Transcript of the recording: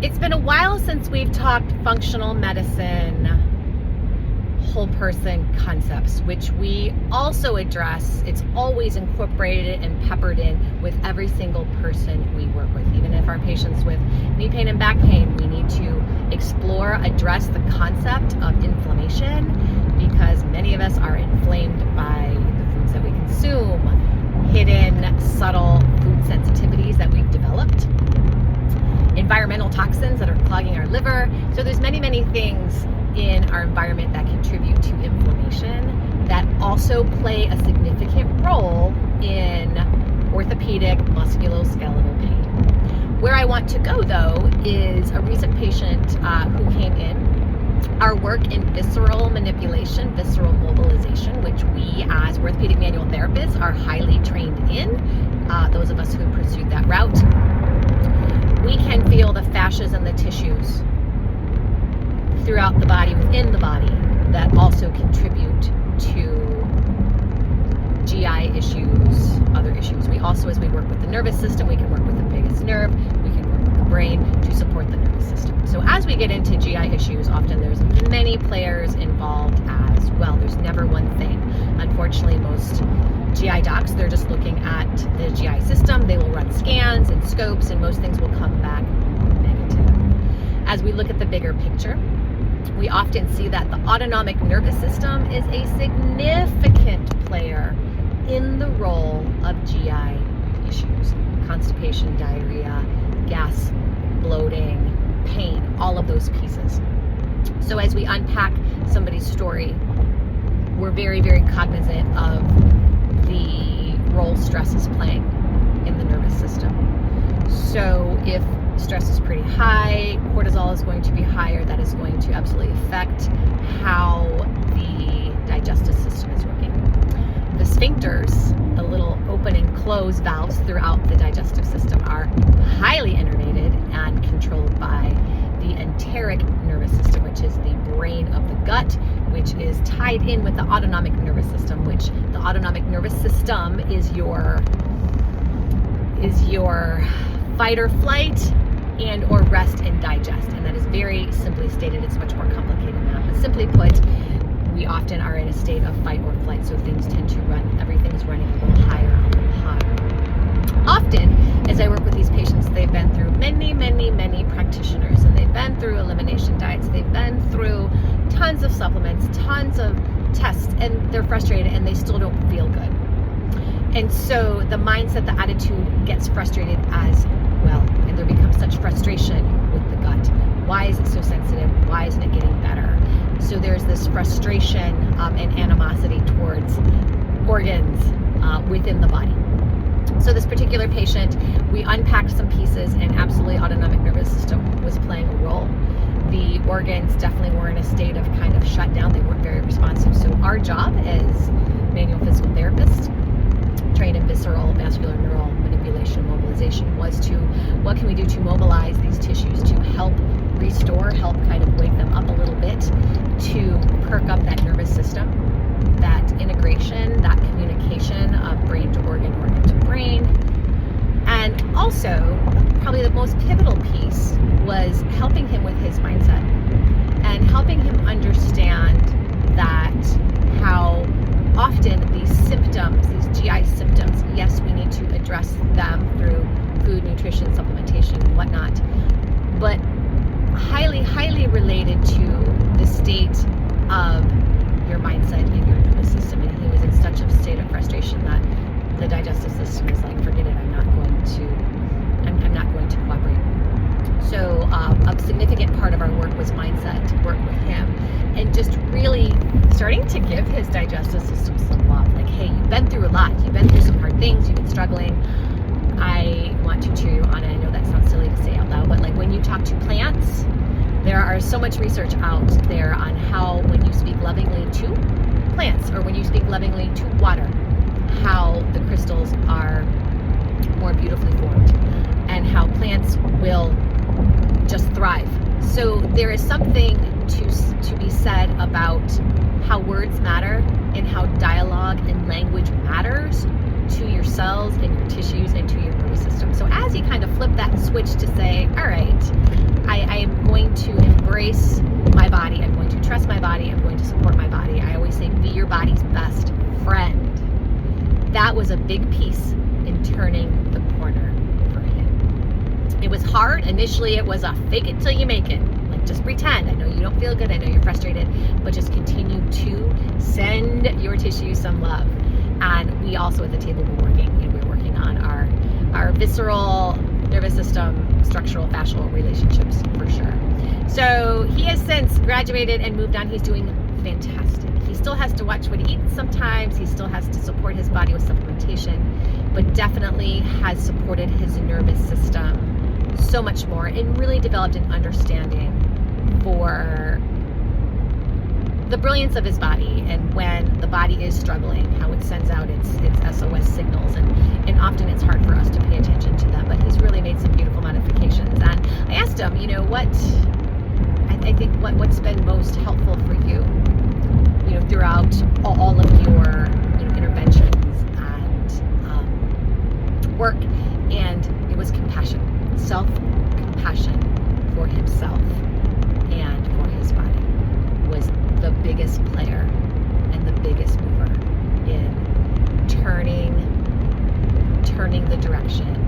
It's been a while since we've talked functional medicine, whole person concepts, which we also address. It's always incorporated and peppered in with every single person we work with. Even if our patients with knee pain and back pain, we need to explore, address the concept of inflammation, because many of us are inflamed by the foods that we consume, hidden, subtle food sensitivities that we've developed, environmental toxins that are clogging our liver. So there's many things in our environment that contribute to inflammation that also play a significant role in orthopedic musculoskeletal pain. Where I want to go though is a recent patient who came in. Our work in visceral manipulation, visceral mobilization, which we as orthopedic manual therapists are highly trained in, those of us who pursued that route, we can feel the fascias and the tissues throughout the body, within the body, that also contribute to GI issues, other issues. We also, as we work with the nervous system, we can work with the vagus nerve, we can work with the brain to support the nervous system. So as we get into GI issues, often there's many players involved as well. There's never one thing. Unfortunately, most GI docs, they're just looking at the GI system. They will run scans and scopes, and most things will come back negative. As we look at the bigger picture, we often see that the autonomic nervous system is a significant player in the role of GI issues. Constipation, diarrhea, gas, bloating, pain, all of those pieces. So as we unpack somebody's story, we're very cognizant of the role stress is playing in the nervous system. So if stress is pretty high, cortisol is going to be higher, that is going to absolutely affect how the digestive system is working. The sphincters, the little open and close valves throughout the digestive system, are highly innervated and controlled by the enteric nervous system, which is the brain of the gut, which is tied in with the autonomic nervous system, which the autonomic nervous system is your fight or flight and or rest and digest. And that is very simply stated. It's much more complicated than that. But simply put, we often are in a state of fight or flight, so things tend to run, everything's running a little higher, a little hotter. Often, as I work with these patients, they've been through many practitioners, and they've been through elimination diets, they've been through tons of supplements, tons of tests, and they're frustrated and they still don't feel good. And so the mindset, the attitude gets frustrated as well, and there becomes such frustration with the gut. Why is it so sensitive? Why isn't it getting better? So there's this frustration and animosity towards organs within the body. So this particular patient, we unpacked some pieces, and absolutely autonomic nervous system was playing a role. The organs definitely were in a state of kind of shut down. They weren't very responsive. So our job as manual physical therapists, trained in visceral, vascular, neural manipulation, mobilization, was to, what can we do to mobilize these tissues to help restore, help kind of wake them up a little bit, to perk up that nervous system, that integration, that communication of brain to organ, organ to brain. And also, probably the most pivotal piece was helping him with his mindset and helping him understand that how often these symptoms, these GI symptoms, yes, we need to address them through food, nutrition, supplementation, and whatnot, but highly related to the state of your mindset and your nervous system. And he was in such a state of frustration that the digestive system was like, forget it, I'm not going to cooperate. So a significant part of our work was mindset, work with him, and just really starting to give his digestive system some love. Like, hey, you've been through a lot. You've been through some hard things. You've been struggling. I want to cheer you on. And I know that sounds silly to say out loud, but like when you talk to plants, there are so much research out there on how when you speak lovingly to plants, or when you speak lovingly to water, how the crystals are more beautifully formed and how plants will just thrive. So there is something to be said about how words matter and how dialogue and language matters to your cells and your tissues and to your nervous system. So as he kind of flipped that switch to say, all right, I am going to embrace my body. I'm going to trust my body. I'm going to support my body. I always say, be your body's best friend. That was a big piece in turning the corner for him. It was hard. Initially, it was a fake it till you make it. Like, just pretend. I know you don't feel good. I know you're frustrated, but just continue to send your tissues some love. And we also at the table were working. We're working on our visceral nervous system, structural, fascial relationships for sure. So he has since graduated and moved on. He's doing fantastic. He still has to watch what he eats sometimes. He still has to support his body with supplementation, but definitely has supported his nervous system so much more and really developed an understanding for the brilliance of his body, and when the body is struggling, how it sends out its SOS signals, and often it's hard for us to pay attention to them, but he's really made some beautiful modifications. And I asked him, what's been most helpful for you, throughout all of your interventions and work, and it was compassion, self-compassion for himself and for his body was the biggest player and the biggest mover in turning the direction